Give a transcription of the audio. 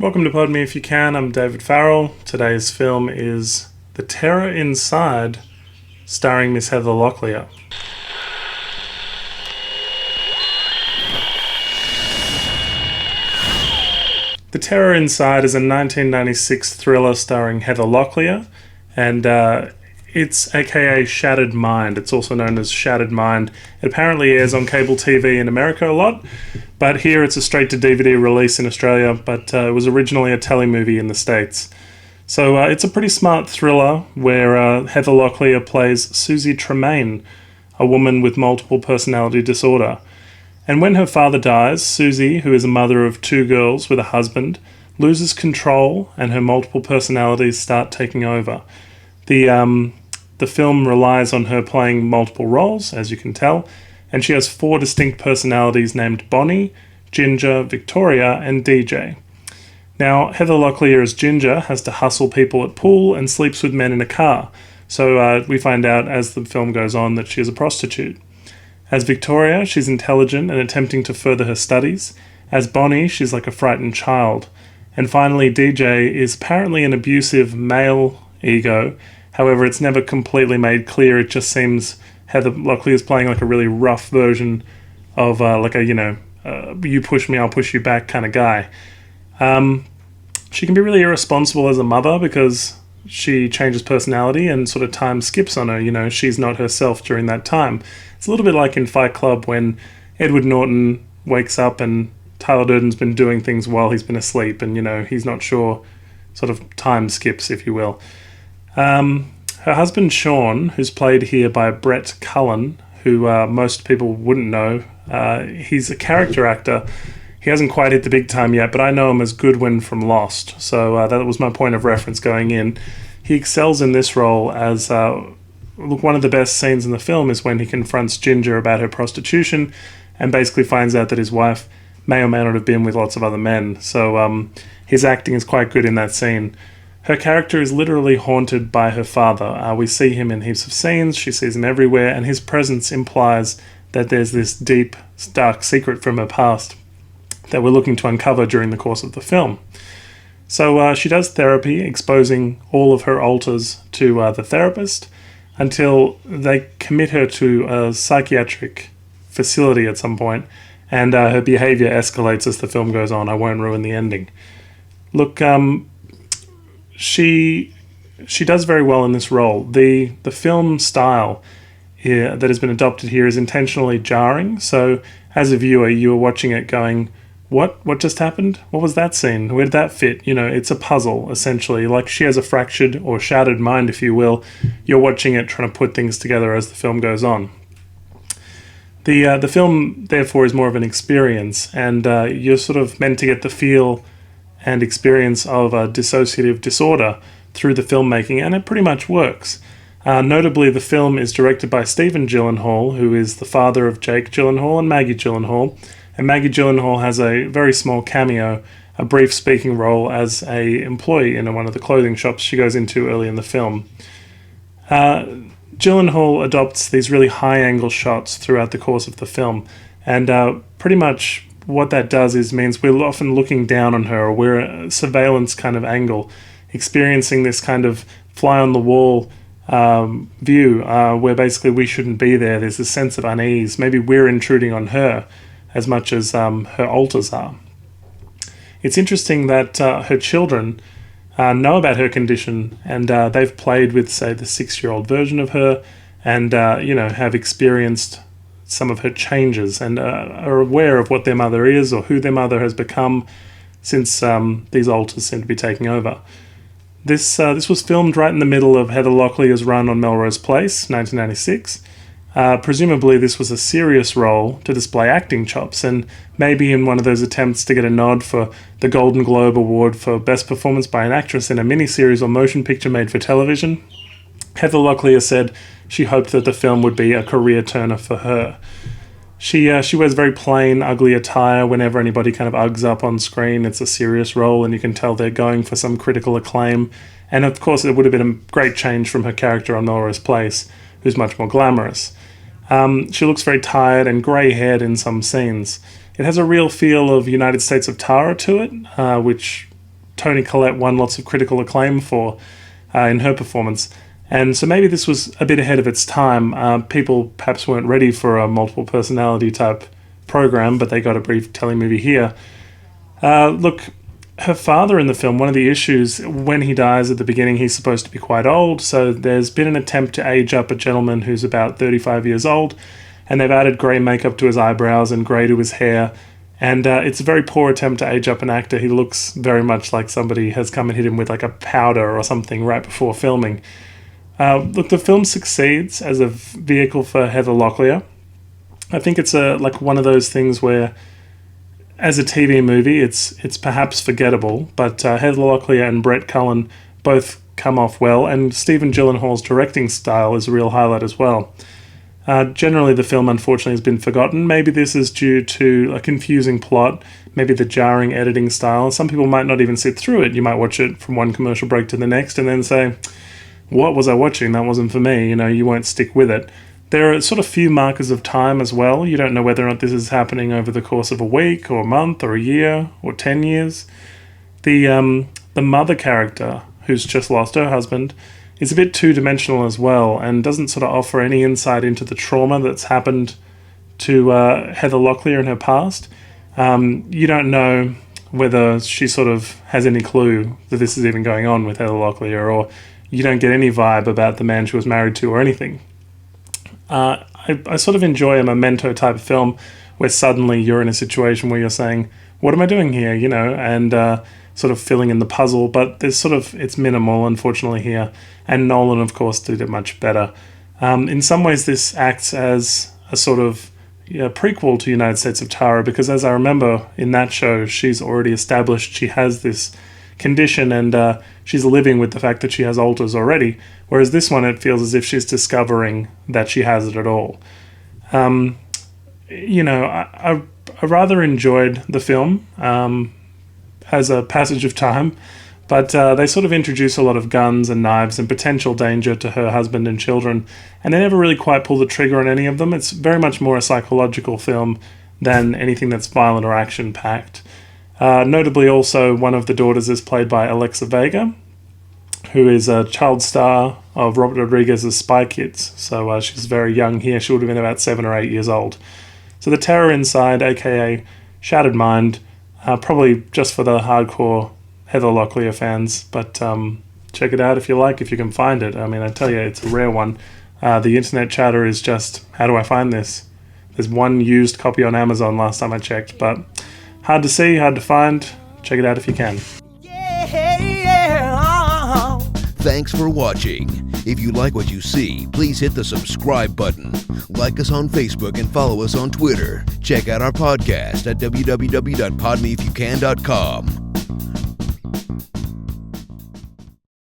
Welcome to Pod Me If You Can. I'm David Farrell. Today's film is The Terror Inside, starring Miss Heather Locklear. The Terror Inside is a 1996 thriller starring Heather Locklear, and it's aka Shattered Mind. It's also known as Shattered Mind. It apparently airs on cable TV in America a lot, but here it's a straight-to-DVD release in Australia, but it was originally a telemovie in the States. So it's a pretty smart thriller where Heather Locklear plays Susie Tremaine, a woman with multiple personality disorder. And when her father dies, Susie, who is a mother of two girls with a husband, loses control and her multiple personalities start taking over. The film relies on her playing multiple roles, as you can tell, and she has four distinct personalities named Bonnie, Ginger, Victoria, and DJ. Now, Heather Locklear as Ginger has to hustle people at pool and sleeps with men in a car, so we find out as the film goes on that she is a prostitute. As Victoria, she's intelligent and attempting to further her studies. As Bonnie, she's like a frightened child. And finally, DJ is apparently an abusive male ego. However, it's never completely made clear. It just seems Heather Locklear is playing like a really rough version of you push me, I'll push you back kind of guy. She can be really irresponsible as a mother because she changes personality and sort of time skips on her. She's not herself during that time. It's a little bit like in Fight Club when Edward Norton wakes up and Tyler Durden's been doing things while he's been asleep and, he's not sure, sort of time skips, if you will. Her husband Sean, who's played here by Brett Cullen, who most people wouldn't know, he's a character actor. He hasn't quite hit the big time yet, but I know him as Goodwin from Lost, so that was my point of reference going in. He excels in this role as, one of the best scenes in the film is when he confronts Ginger about her prostitution and basically finds out that his wife may or may not have been with lots of other men, so his acting is quite good in that scene. Her character is literally haunted by her father. We see him in heaps of scenes, she sees him everywhere, and his presence implies that there's this deep, dark secret from her past that we're looking to uncover during the course of the film. So she does therapy, exposing all of her alters to the therapist until they commit her to a psychiatric facility at some point, and her behavior escalates as the film goes on. I won't ruin the ending. Look, she does very well in this role. The film style here that has been adopted here is intentionally jarring, so as a viewer, you are watching it going, What just happened? What was that scene? Where did that fit? It's a puzzle, essentially. Like she has a fractured or shattered mind, if you will. You're watching it, trying to put things together as the film goes on. The film, therefore, is more of an experience, and you're sort of meant to get the feel and experience of a dissociative disorder through the filmmaking, and it pretty much works. Notably, the film is directed by Stephen Gyllenhaal, who is the father of Jake Gyllenhaal and Maggie Gyllenhaal. And Maggie Gyllenhaal has a very small cameo, a brief speaking role as a employee in one of the clothing shops she goes into early in the film. Gyllenhaal adopts these really high-angle shots throughout the course of the film, and pretty much what that does is means we're often looking down on her, or we're a surveillance kind of angle, experiencing this kind of fly-on-the-wall view where basically we shouldn't be there. There's a sense of unease. Maybe we're intruding on her as much as her alters are. It's interesting that her children know about her condition, and they've played with, say, the 6-year-old version of her, and have experienced some of her changes and are aware of what their mother is or who their mother has become since these alters seem to be taking over. This was filmed right in the middle of Heather Locklear's run on Melrose Place, 1996. Presumably this was a serious role to display acting chops, and maybe in one of those attempts to get a nod for the Golden Globe Award for Best Performance by an Actress in a Miniseries or Motion Picture Made for Television, Heather Locklear said she hoped that the film would be a career turner for her. She wears very plain, ugly attire whenever anybody kind of Uggs up on screen. It's a serious role, and you can tell they're going for some critical acclaim. And of course, it would have been a great change from her character on Melrose Place, who's much more glamorous. She looks very tired and grey-haired in some scenes. It has a real feel of United States of Tara to it, which Toni Collette won lots of critical acclaim for in her performance. And so maybe this was a bit ahead of its time. People perhaps weren't ready for a multiple personality type program, but they got a brief telemovie here. Look, her father in the film, one of the issues, when he dies at the beginning, he's supposed to be quite old, so there's been an attempt to age up a gentleman who's about 35 years old, and they've added grey makeup to his eyebrows and grey to his hair, and it's a very poor attempt to age up an actor. He looks very much like somebody has come and hit him with like a powder or something right before filming. Look, the film succeeds as a vehicle for Heather Locklear. I think it's like one of those things where, as a TV movie, it's perhaps forgettable, but Heather Locklear and Brett Cullen both come off well, and Stephen Gyllenhaal's directing style is a real highlight as well. Generally, the film, unfortunately, has been forgotten. Maybe this is due to a confusing plot, maybe the jarring editing style. Some people might not even sit through it. You might watch it from one commercial break to the next and then say, what was I watching? That wasn't for me. You won't stick with it. There are sort of few markers of time as well. You don't know whether or not this is happening over the course of a week or a month or a year or 10 years. The mother character, who's just lost her husband, is a bit two-dimensional as well and doesn't sort of offer any insight into the trauma that's happened to Heather Locklear in her past. You don't know whether she sort of has any clue that this is even going on with Heather Locklear, or you don't get any vibe about the man she was married to or anything. I sort of enjoy a Memento type film where suddenly you're in a situation where you're saying, what am I doing here? And sort of filling in the puzzle, but it's minimal, unfortunately, here. And Nolan, of course, did it much better. In some ways, this acts as a sort of prequel to United States of Tara, because as I remember in that show, she's already established she has this condition, and she's living with the fact that she has alters already, whereas this one, it feels as if she's discovering that she has it at all. I rather enjoyed the film as a passage of time, but they sort of introduce a lot of guns and knives and potential danger to her husband and children, and they never really quite pull the trigger on any of them. It's very much more a psychological film than anything that's violent or action-packed. Notably also, one of the daughters is played by Alexa Vega, who is a child star of Robert Rodriguez's Spy Kids. So she's very young here. She would have been about 7 or 8 years old. So The Terror Inside, aka Shattered Mind, probably just for the hardcore Heather Locklear fans, but check it out if you can find it. I mean, I tell you, it's a rare one. The internet chatter is just, how do I find this? There's one used copy on Amazon last time I checked, but hard to see, hard to find. Check it out if you can. Thanks for watching. If you like what you see, please hit the subscribe button. Like us on Facebook and follow us on Twitter. Check out our podcast at www.podmeyifyoucan.com.